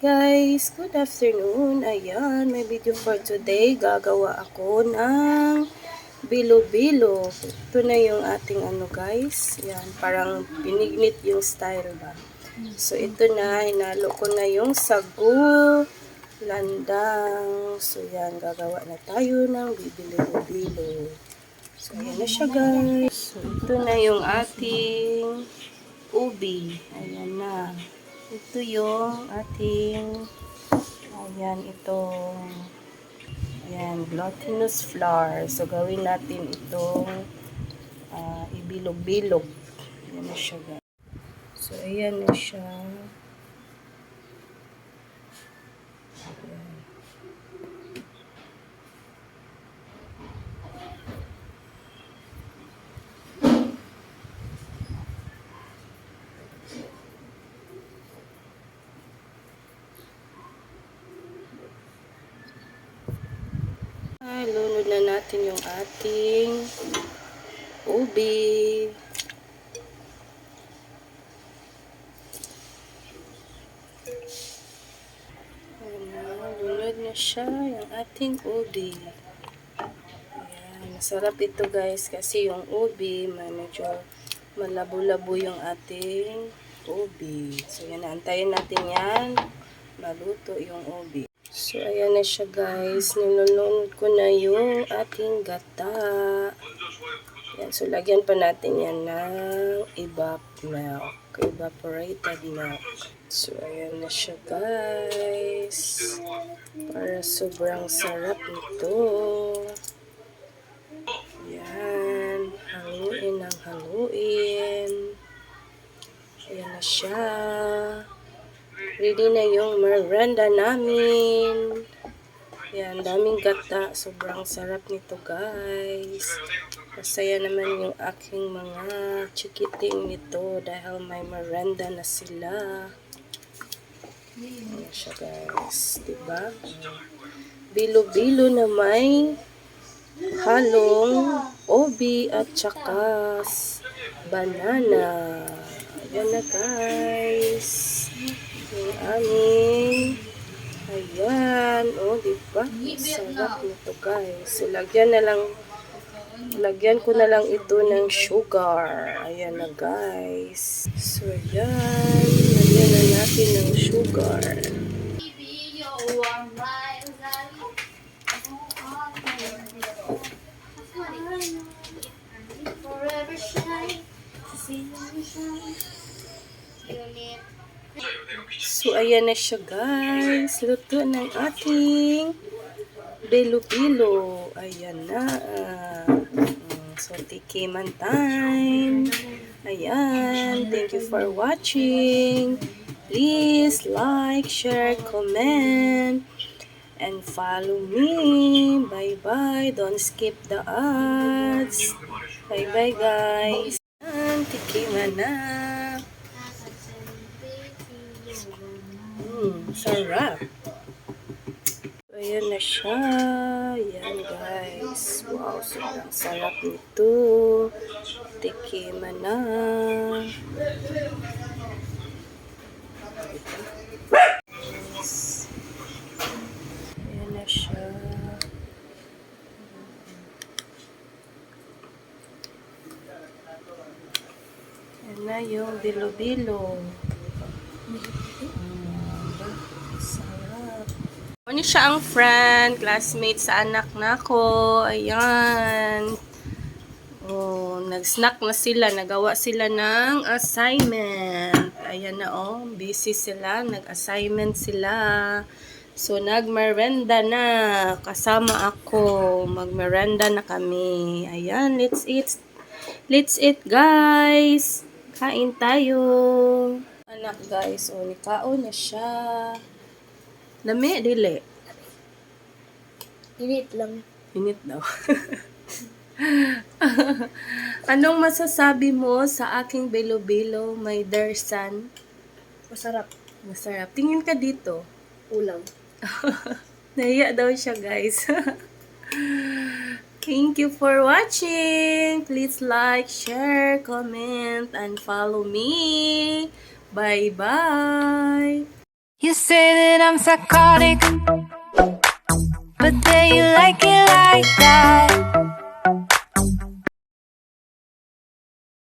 Guys, good afternoon. Ayan, may video for today. Gagawa ako ng bilo-bilo. Ito na yung ating guys. Yan, parang pinignit yung style ba. So, ito na. Hinalo ko na yung sagu, landang. So, yan. Gagawa na tayo ng bilo-bilo. So, ayan na siya guys. So, ito na yung ating ubi. Ayan na. Ito yung ating, ayan, itong, ayan, glutinous flour. So, gawin natin itong ibilog-bilog. Ayan na siya, guys. So, ayan na siya. Ayan. Lunod na natin yung ating ubi. Lunod na siya yung ating ubi. Ayan, masarap ito guys kasi yung ubi medyo malabo-labo yung ating ubi. So yan, antayin natin yan maluto yung ubi. So, ayan na siya guys. Nilunod ko na yung ating gata. Yan. So, lagyan pa natin yan ng milk. Evaporated milk. So, ayan na siya guys. Para sobrang sarap nito. Yan. Haluin ng haluin. Ayan na siya. Ready na yung merienda namin. Yan, daming gata. Sobrang sarap nito, guys. Masaya naman yung aking mga chikiting nito dahil may merienda na sila. Ayan siya, guys. Diba? Bilo-bilo na may halong obi at saka banana. Ayan na, guys. Yung aming, ayan, diba? Sarap nito guys. So, lagyan ko na lang ito ng sugar. Ayan na guys. So, ayan, lagyan na natin ng sugar. So, ayan na siya guys. Luto ng ating bilo-bilo. Ayan na. So, tikiman time. Ayan. Thank you for watching. Please like, share, comment, and follow me. Bye-bye. Don't skip the ads. Bye-bye guys. Ayan, tikiman na. Sarap. Ayan na siya. Ayan guys. Wow, sobrang sarap nito. Tikiman na. Ayan na siya. Ayan na yung bilo-bilo. Ano siya ang friend, classmate sa anak na ko. Ayan. Nag-snack na sila. Nagawa sila ng assignment. Ayan na busy sila. Nag-assignment sila. So, nag-merenda na. Kasama ako. Mag-merenda na kami. Ayan, let's eat. Let's eat, guys. Kain tayo. Anak, guys. Nikaon na siya. Lami, dili. Init lang. Init daw. Anong masasabi mo sa aking bilo-bilo, my dear son? Masarap. Masarap. Tingin ka dito. Ulam. Nahiya daw siya, guys. Thank you for watching. Please like, share, comment, and follow me. Bye-bye. You say that I'm psychotic, but then you like it